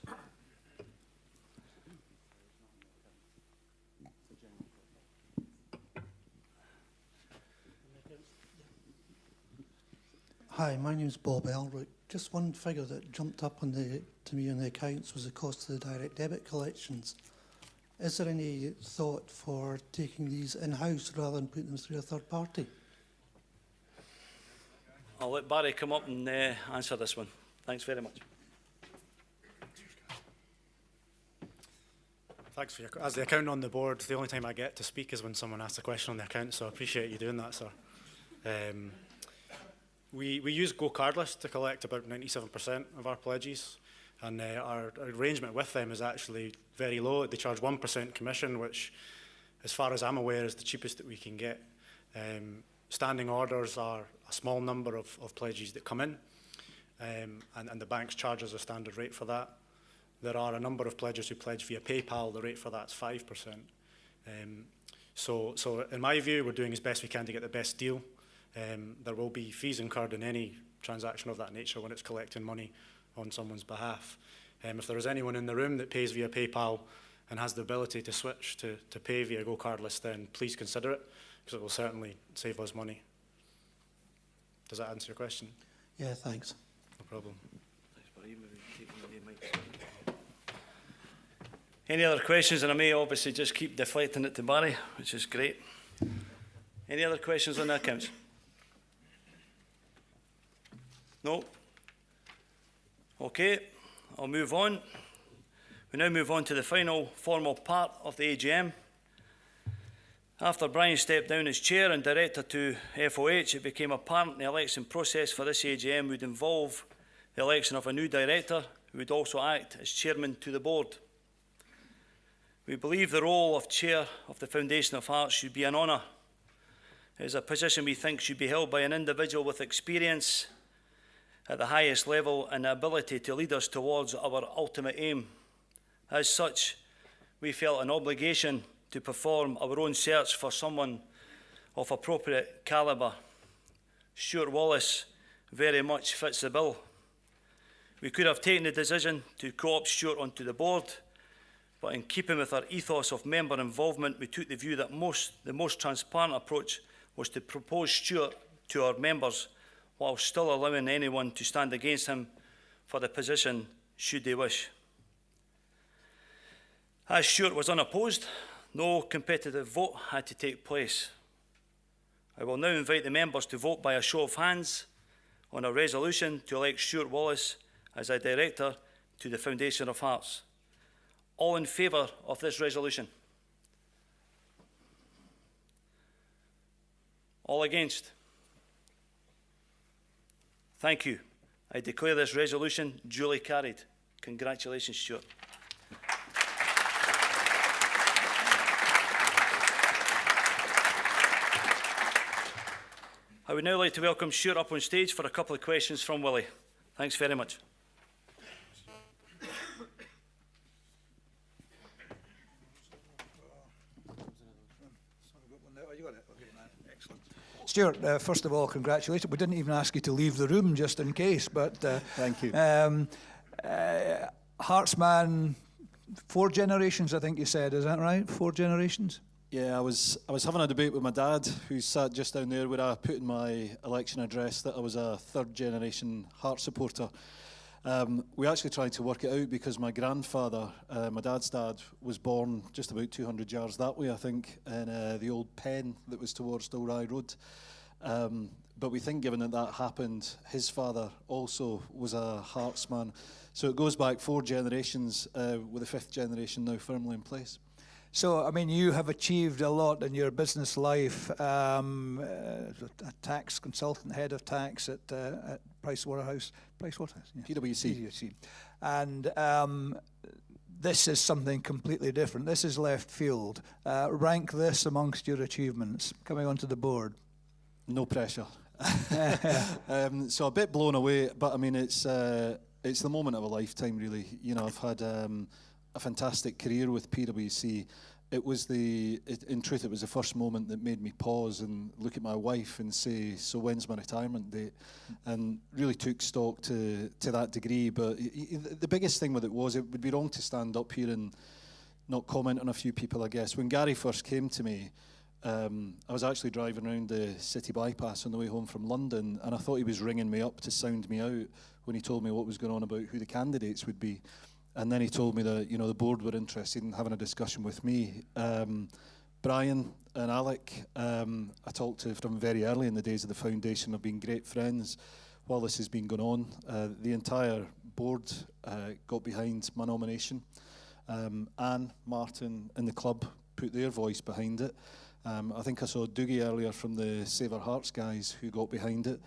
Hi, my name is Bob Elrick. Just one figure that jumped up to me on the accounts was the cost of the direct debit collections. Is there any thought for taking these in-house rather than putting them through a third party? I'll let Barry come up and answer this one. Thanks very much. Thanks for as the accountant on the board, the only time I get to speak is when someone asks a question on the account, so I appreciate you doing that, sir. We use Go Cardless to collect about 97% of our pledges, and our arrangement with them is actually very low. They charge 1% commission, which, as far as I'm aware, is the cheapest that we can get. Standing orders are a small number of pledges that come in, and the banks charge us a standard rate for that. There are a number of pledgers who pledge via PayPal. The rate for that's 5%. So in my view, we're doing as best we can to get the best deal. There will be fees incurred in any transaction of that nature when it's collecting money on someone's behalf. If there is anyone in the room that pays via PayPal and has the ability to switch to pay via Go Cardless, then please consider it, because it will certainly save us money. Does that answer your question? Yeah, thanks. No problem. Any other questions? And I may obviously just keep deflecting it to Barry, which is great. Any other questions on the accounts? No? Okay, I'll move on. We now move on to the final formal part of the AGM. After Brian stepped down as chair and director to FoH, it became apparent the election process for this AGM would involve the election of a new director who would also act as chairman to the board. We believe the role of chair of the Foundation of Hearts should be an honour. It is a position we think should be held by an individual with experience at the highest level and the ability to lead us towards our ultimate aim. As such, we felt an obligation to perform our own search for someone of appropriate calibre. Stuart Wallace very much fits the bill. We could have taken the decision to co-opt Stuart onto the board, but in keeping with our ethos of member involvement, we took the view that the most transparent approach was to propose Stuart to our members while still allowing anyone to stand against him for the position should they wish. As Stuart was unopposed, no competitive vote had to take place. I will now invite the members to vote by a show of hands on a resolution to elect Stuart Wallace as a director to the Foundation of Hearts. All in favour of this resolution? All against? Thank you. I declare this resolution duly carried. Congratulations, Stuart. I would now like to welcome Stuart up on stage for a couple of questions from Willie. Thanks very much. Stuart, first of all, congratulations. We didn't even ask you to leave the room just in case, but thank you. Heartsman, 4 generations, I think you said. Is that right? 4 generations? Yeah, I was having a debate with my dad, who sat just down there, where I put in my election address that I was a 3rd generation Hearts supporter. We actually tried to work it out because my grandfather, my dad's dad, was born just about 200 yards that way, I think, in the old pen that was towards Dalry Road. But we think, given that that happened, his father also was a Heartsman. So it goes back 4 generations, with the 5th generation now firmly in place. So, I mean, you have achieved a lot in your business life. A tax consultant, head of tax at Pricewaterhouse, yeah. PwC. And this is something completely different. This is left field. Rank this amongst your achievements coming onto the board. No pressure. So a bit blown away, but I mean, it's the moment of a lifetime, really. You know, I've had a fantastic career with PwC. It was in truth, it was the first moment that made me pause and look at my wife and say, so when's my retirement date? And really took stock to that degree. But the biggest thing with it was, it would be wrong to stand up here and not comment on a few people, I guess. When Gary first came to me, I was actually driving around the city bypass on the way home from London, and I thought he was ringing me up to sound me out when he told me what was going on about who the candidates would be. And then he told me that, you know, the board were interested in having a discussion with me. Brian and Alec, I talked to from very early in the days of the foundation. I've been great friends while this has been going on. The entire board got behind my nomination. Anne, Martin and the club put their voice behind it. I think I saw Doogie earlier from the Save Our Hearts guys who got behind it.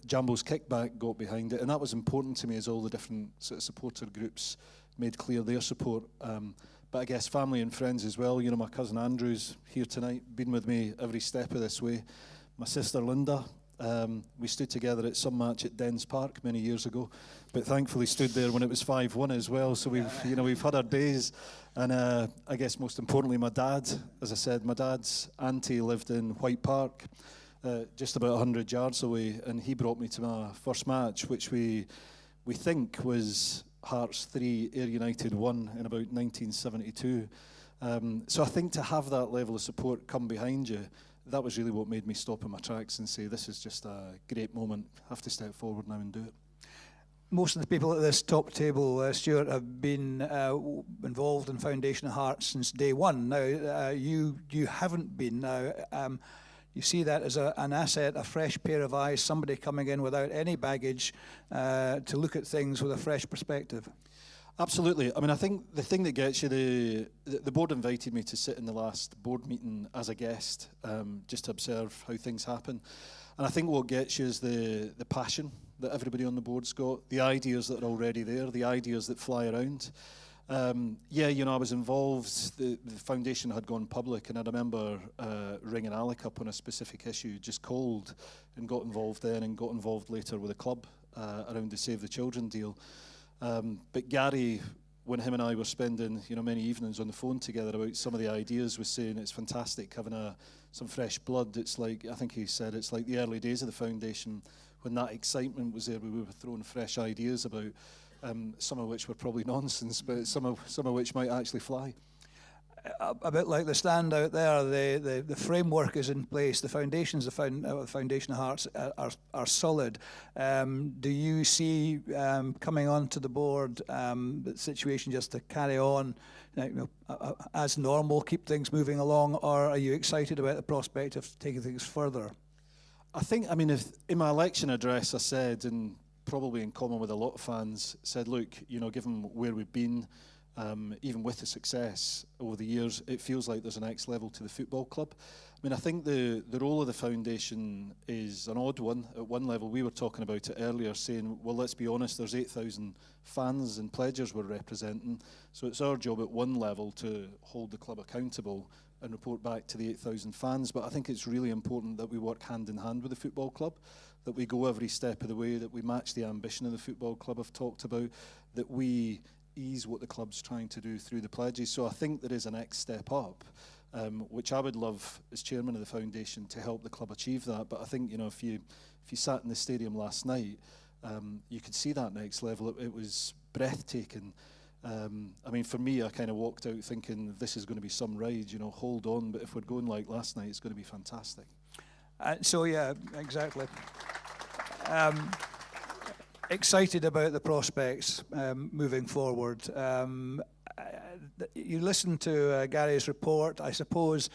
Jambo's Kickback got behind it, and that was important to me as all the different sort of supporter groups made clear their support. But I guess family and friends as well. You know, my cousin Andrew's here tonight, been with me every step of this way. My sister Linda, we stood together at some match at Dens Park many years ago, but thankfully stood there when it was 5-1 as well. So we've had our days. And I guess most importantly, my dad, as I said, my dad's auntie lived in White Park, just about 100 yards away, and he brought me to my first match, which we think was Hearts 3, Ayr United 1 in about 1972. So I think to have that level of support come behind you, that was really what made me stop in my tracks and say, this is just a great moment. I have to step forward now and do it. Most of the people at this top table, Stuart, have been involved in Foundation of Hearts since day one. Now, you haven't been. Now, you see that as an asset, a fresh pair of eyes, somebody coming in without any baggage to look at things with a fresh perspective. Absolutely. I mean, I think the thing that gets you, the board invited me to sit in the last board meeting as a guest, just to observe how things happen. And I think what gets you is the passion that everybody on the board's got, the ideas that are already there, the ideas that fly around. Yeah, you know, I was involved, the foundation had gone public, and I remember ringing Alec up on a specific issue, just cold, and got involved then and got involved later with the club around the Save the Children deal. But Gary, when him and I were spending, you know, many evenings on the phone together about some of the ideas, was saying it's fantastic having some fresh blood. It's like, I think he said, it's like the early days of the foundation when that excitement was there. We were throwing fresh ideas about, some of which were probably nonsense, but some of which might actually fly. A bit like the stand out there, the framework is in place, the foundations of Foundation of Hearts are solid. Do you see coming onto the board the situation just to carry on as normal, keep things moving along, or are you excited about the prospect of taking things further? I think, I mean, if in my election address I said, and probably in common with a lot of fans, said, look, you know, given where we've been, even with the success over the years, it feels like there's a next level to the football club. I mean, I think the role of the foundation is an odd one. At one level, we were talking about it earlier, saying, well, let's be honest, there's 8,000 fans and pledgers we're representing, so it's our job at one level to hold the club accountable and report back to the 8,000 fans. But I think it's really important that we work hand in hand with the football club, that we go every step of the way, that we match the ambition of the football club I've talked about, that we ease what the club's trying to do through the pledges. So I think there is a next step up, which I would love as chairman of the foundation to help the club achieve that. But I think, you know, if you sat in the stadium last night, you could see that next level. It was breathtaking. I mean, for me, I kind of walked out thinking this is going to be some ride, you know, hold on. But if we're going like last night, it's going to be fantastic. So yeah, exactly. Excited about the prospects moving forward. You listen to Gary's report. I suppose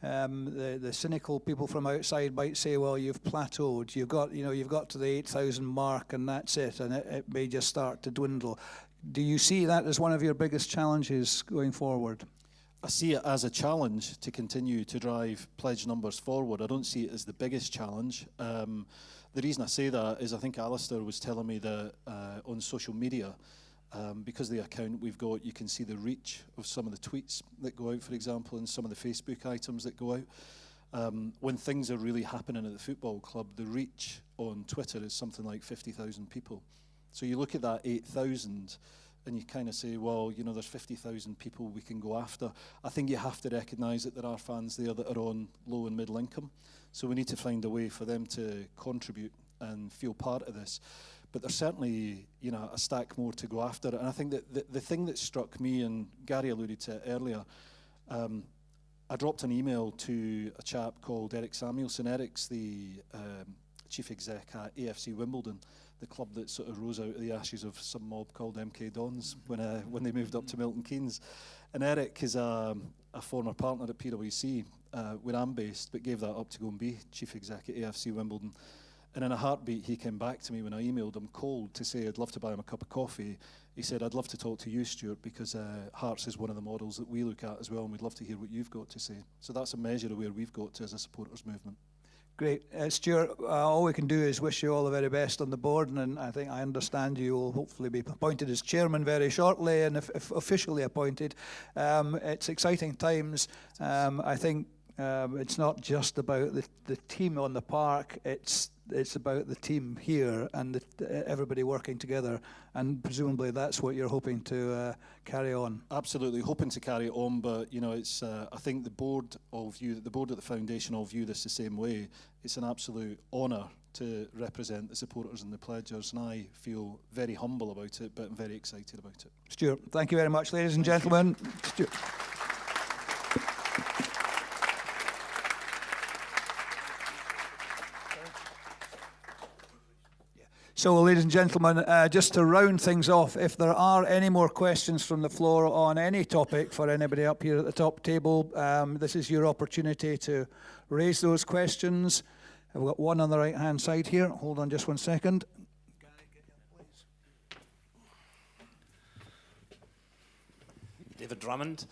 the cynical people from outside might say, "Well, you've plateaued. You've got to the 8,000 mark, and that's it, and it may just start to dwindle." Do you see that as one of your biggest challenges going forward? I see it as a challenge to continue to drive pledge numbers forward. I don't see it as the biggest challenge. The reason I say that is I think Alistair was telling me that on social media, because of the account we've got, you can see the reach of some of the tweets that go out, for example, and some of the Facebook items that go out. When things are really happening at the football club, the reach on Twitter is something like 50,000 people. So you look at that 8,000 and you kind of say, well, you know, there's 50,000 people we can go after. I think you have to recognise that there are fans there that are on low and middle income. So we need to find a way for them to contribute and feel part of this. But there's certainly, you know, a stack more to go after. And I think that the thing that struck me, and Gary alluded to it earlier, I dropped an email to a chap called Eric Samuelson. Eric's the chief exec at AFC Wimbledon, the club that sort of rose out of the ashes of some mob called MK Dons when they moved up to Milton Keynes. And Eric is a former partner at PwC, where I'm based, but gave that up to go and be chief exec at AFC Wimbledon. And in a heartbeat, he came back to me when I emailed him cold to say I'd love to buy him a cup of coffee. He said, I'd love to talk to you, Stuart, because Hearts is one of the models that we look at as well, and we'd love to hear what you've got to say. So that's a measure of where we've got to as a supporters movement. Great. Stuart, all we can do is wish you all the very best on the board, and I think I understand you will hopefully be appointed as chairman very shortly, and if officially appointed. It's exciting times. I think it's not just about the team on the park, it's about the team here and everybody working together, and presumably that's what you're hoping to carry on. Absolutely, hoping to carry it on, but you know, it's I think the board at the foundation all view this the same way. It's an absolute honour to represent the supporters and the pledgers, and I feel very humble about it, but I'm very excited about it. Stuart, thank you very much, ladies and gentlemen. Stuart. So, ladies and gentlemen, just to round things off, if there are any more questions from the floor on any topic for anybody up here at the top table, this is your opportunity to raise those questions. I've got one on the right-hand side here. Hold on just 1 second. David Drummond.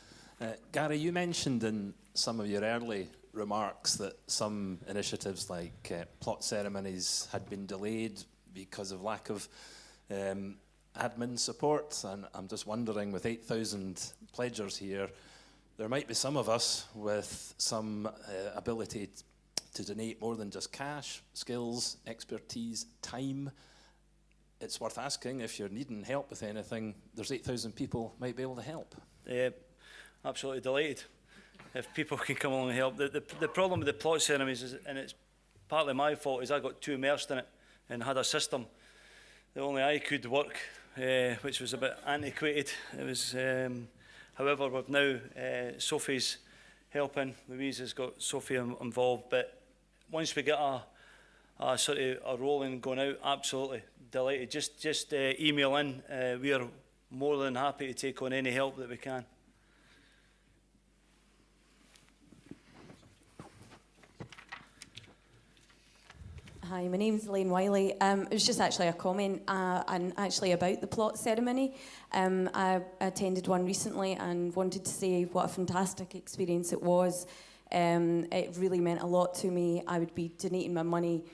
Gary, you mentioned in some of your early remarks that some initiatives like plot ceremonies had been delayed because of lack of admin support, and I'm just wondering, with 8,000 pledgers here, there might be some of us with some ability to donate more than just cash, skills, expertise, time. It's worth asking, if you're needing help with anything, there's 8,000 people might be able to help. Absolutely delighted if people can come along and help. The problem with the plot ceremonies is, and it's partly my fault, is I got too immersed in it and had a system that only I could work, which was a bit antiquated. It was, however, we've now Sophie's helping. Louise has got Sophie involved, but once we get a sort of a rolling going out, absolutely delighted. Just email in. We are more than happy to take on any help that we can. Hi, my name's Elaine Wiley. It was just actually a comment and actually about the plot ceremony. I attended one recently and wanted to say what a fantastic experience it was. It really meant a lot to me. I would be donating my money,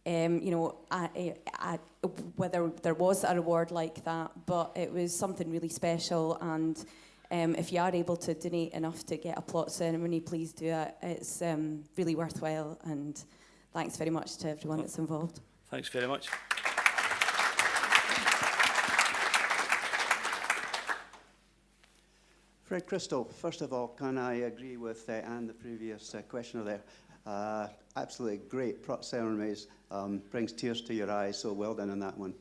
you know, whether there was a reward like that, but it was something really special. And if you are able to donate enough to get a plot ceremony, please do it. It's really worthwhile, and thanks very much to everyone that's involved. Thanks very much. Fred Crystal, first of all, can I agree with Anne, the previous questioner there? Absolutely great plot ceremonies, brings tears to your eyes, so well done on that one.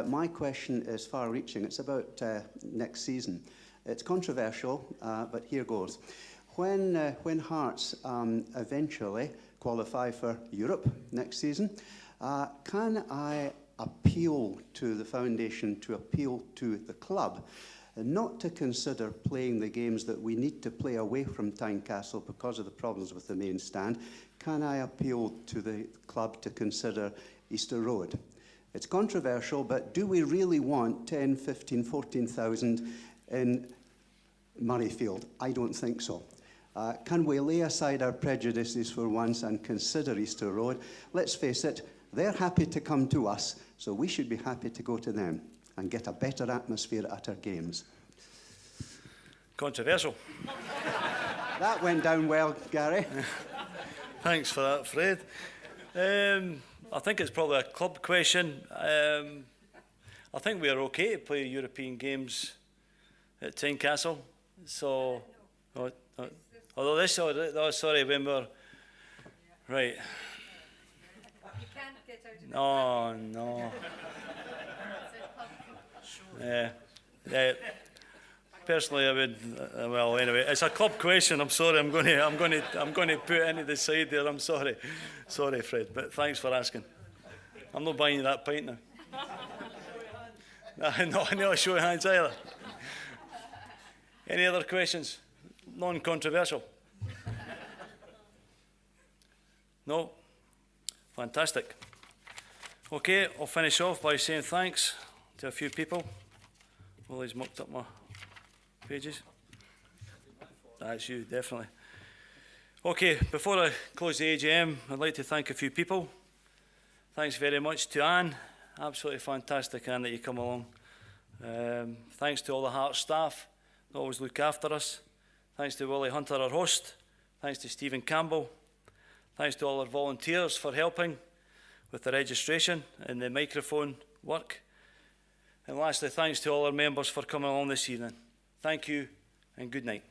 My question is far-reaching. It's about next season. It's controversial, but here goes. When Hearts eventually qualify for Europe next season, can I appeal to the foundation, to appeal to the club, not to consider playing the games that we need to play away from Tynecastle because of the problems with the main stand? Can I appeal to the club to consider Easter Road? It's controversial, but do we really want 10, 15, 14,000 in Murrayfield? I don't think so. Can we lay aside our prejudices for once and consider Easter Road? Let's face it, they're happy to come to us, so we should be happy to go to them and get a better atmosphere at our games. Controversial. That went down well, Gary. Thanks for that, Fred. I think it's probably a club question. I think we're okay to play European games at Tynecastle. So, although this, sorry, when we're right. You can't get out of No. Personally, I would. Well, anyway, it's a club question. I'm sorry. I'm going to put it into the side there. I'm sorry, Fred. But thanks for asking. I'm not buying you that pint now. No, show of hands either. Any other questions? Non-controversial. No. Fantastic. Okay, I'll finish off by saying thanks to a few people. Willie's mucked up my pages. That's you, definitely. Okay, before I close the AGM, I'd like to thank a few people. Thanks very much to Anne. Absolutely fantastic, Anne, that you come along. Thanks to all the Hearts staff that always look after us. Thanks to Willie Hunter, our host. Thanks to Stephen Campbell. Thanks to all our volunteers for helping with the registration and the microphone work. And lastly, thanks to all our members for coming along this evening. Thank you and good night.